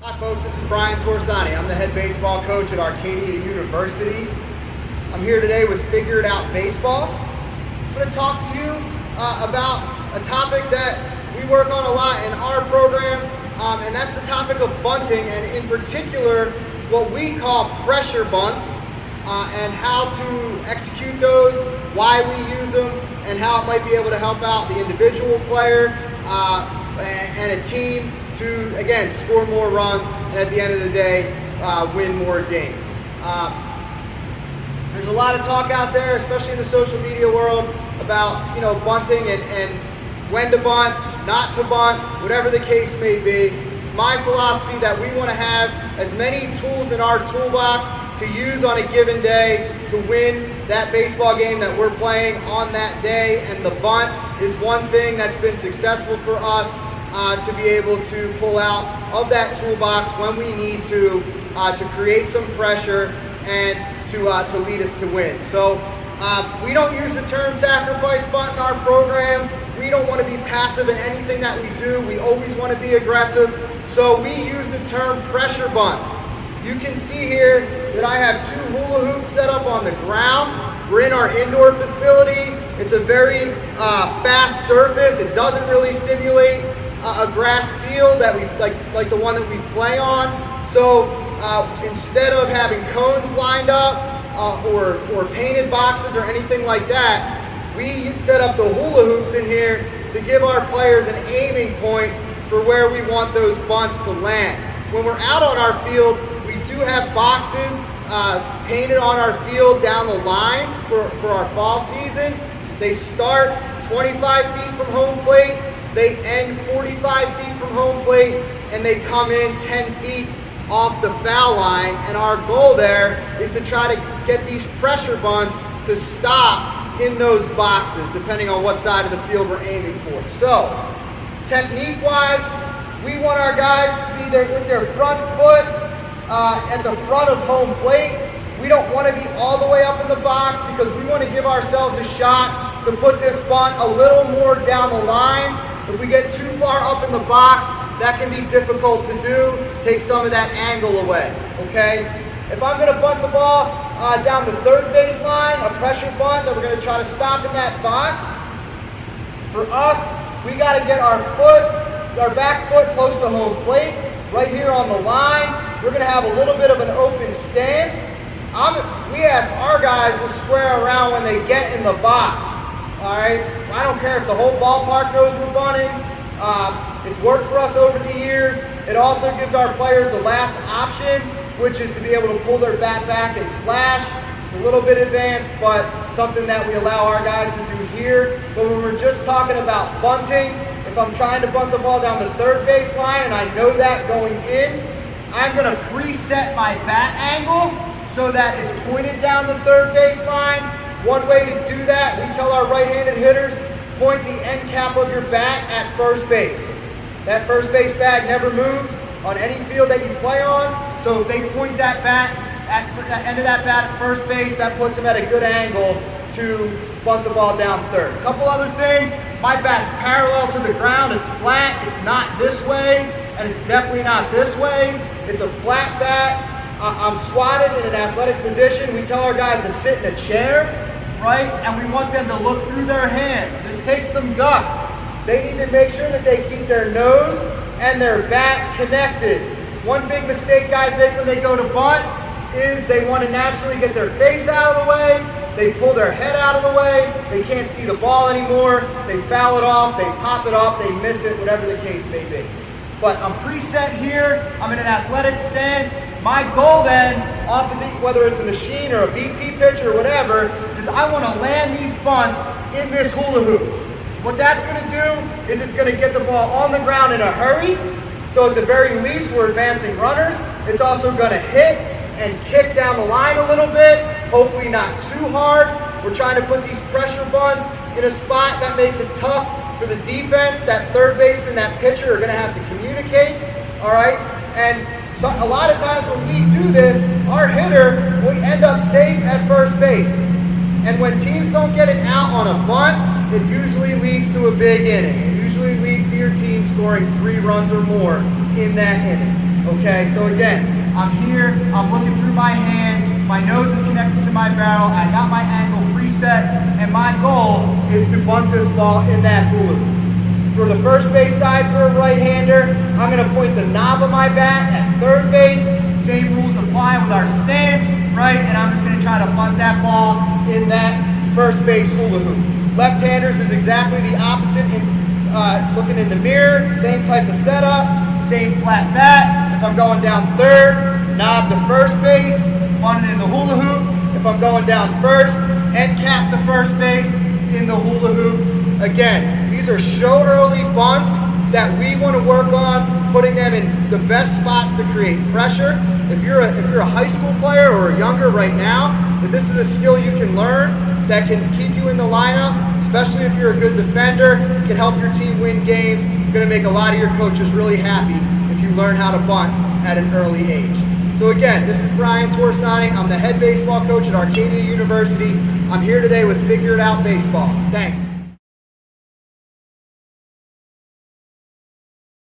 Hi folks, this is Bryan Torresani. I'm the head baseball coach at Arcadia University. I'm here today with Figure It Out Baseball. I'm going to talk to you about a topic that we work on a lot in our program, and that's the topic of bunting, and in particular what we call pressure bunts, and how to execute those, why we use them, and how it might be able to help out the individual player and a team to, again, score more runs and at the end of the day, win more games. There's a lot of talk out there, especially in the social media world, about bunting and when to bunt, not to bunt, whatever the case may be. It's my philosophy that we want to have as many tools in our toolbox to use on a given day to win that baseball game that we're playing on that day, and the bunt is one thing that's been successful for us to be able to pull out of that toolbox when we need to create some pressure and to lead us to win. So we don't use the term sacrifice bunt in our program. We don't want to be passive in anything that we do. We always want to be aggressive. So we use the term pressure bunts. You can see here that I have 2 hula hoops set up on the ground. We're in our indoor facility. It's a very fast surface. It doesn't really simulate a grass field that we like the one that we play on. So instead of having cones lined up or painted boxes or anything like that, we set up the hula hoops in here to give our players an aiming point for where we want those bunts to land. When we're out on our field, we do have boxes painted on our field down the lines for our fall season. They start 25 feet from home plate, they end 45 feet from home plate, and they come in 10 feet off the foul line. And our goal there is to try to get these pressure bunts to stop in those boxes, depending on what side of the field we're aiming for. So, technique-wise, we want our guys to be there with their front foot at the front of home plate. We don't want to be all the way up in the box because we want to give ourselves a shot to put this bunt a little more down the lines. If we get too far up in the box, that can be difficult to do. Take some of that angle away, okay? If I'm going to bunt the ball down the third baseline, a pressure bunt that we're going to try to stop in that box, for us, we got to get our back foot close to home plate, right here on the line. We're going to have a little bit of an open stance. We ask our guys to square around when they get in the box. All right, I don't care if the whole ballpark knows we're bunting. It's worked for us over the years. It also gives our players the last option, which is to be able to pull their bat back and slash. It's a little bit advanced, but something that we allow our guys to do here. But when we're just talking about bunting, if I'm trying to bunt the ball down the third baseline and I know that going in, I'm going to preset my bat angle so that it's pointed down the third baseline. One way to do that, we tell our right-handed hitters, point the end cap of your bat at first base. That first base bag never moves on any field that you play on, so if they point that bat at the end of that bat at first base, that puts them at a good angle to bunt the ball down third. A couple other things, my bat's parallel to the ground, it's flat, it's not this way, and it's definitely not this way. It's a flat bat. I'm squatted in an athletic position. We tell our guys to sit in a chair, right? And we want them to look through their hands. This takes some guts. They need to make sure that they keep their nose and their bat connected. One big mistake guys make when they go to bunt is they want to naturally get their face out of the way. They pull their head out of the way. They can't see the ball anymore. They foul it off. They pop it up. They miss it, whatever the case may be. But I'm preset here. I'm in an athletic stance. My goal then, off of whether it's a machine or a BP pitch or whatever, is I want to land these bunts in this hula hoop. What that's going to do is it's going to get the ball on the ground in a hurry. So at the very least, we're advancing runners. It's also going to hit and kick down the line a little bit, hopefully not too hard. We're trying to put these pressure bunts in a spot that makes it tough for the defense. That third baseman, that pitcher are going to have to communicate, all right? And so a lot of times when we do this, our hitter will end up safe at first base. And when teams don't get it out on a bunt, it usually leads to a big inning. It usually leads to your team scoring 3 runs or more in that inning. Okay, so again, I'm here, I'm looking through my hands, my nose is connected to my barrel, I got my angle preset, and my goal is to bunt this ball in that hula hoop. For the first base side for a right-hander, I'm going to point the knob of my bat at third base. Same rules apply with our stance, right? And I'm just going to try to bunt that ball in that first base hula hoop. Left-handers is exactly the opposite. Looking in the mirror, same type of setup, same flat bat. If I'm going down third, knob to first base, bunt it in the hula hoop. If I'm going down first, end cap to first base in the hula hoop. Again, these are show early bunts that we want to work on, putting them in the best spots to create pressure. If you're a high school player or younger right now, that this is a skill you can learn that can keep you in the lineup, especially if you're a good defender, can help your team win games. You're going to make a lot of your coaches really happy if you learn how to bunt at an early age. So again, this is Bryan Torresani. I'm the head baseball coach at Arcadia University. I'm here today with Figure It Out Baseball. Thanks.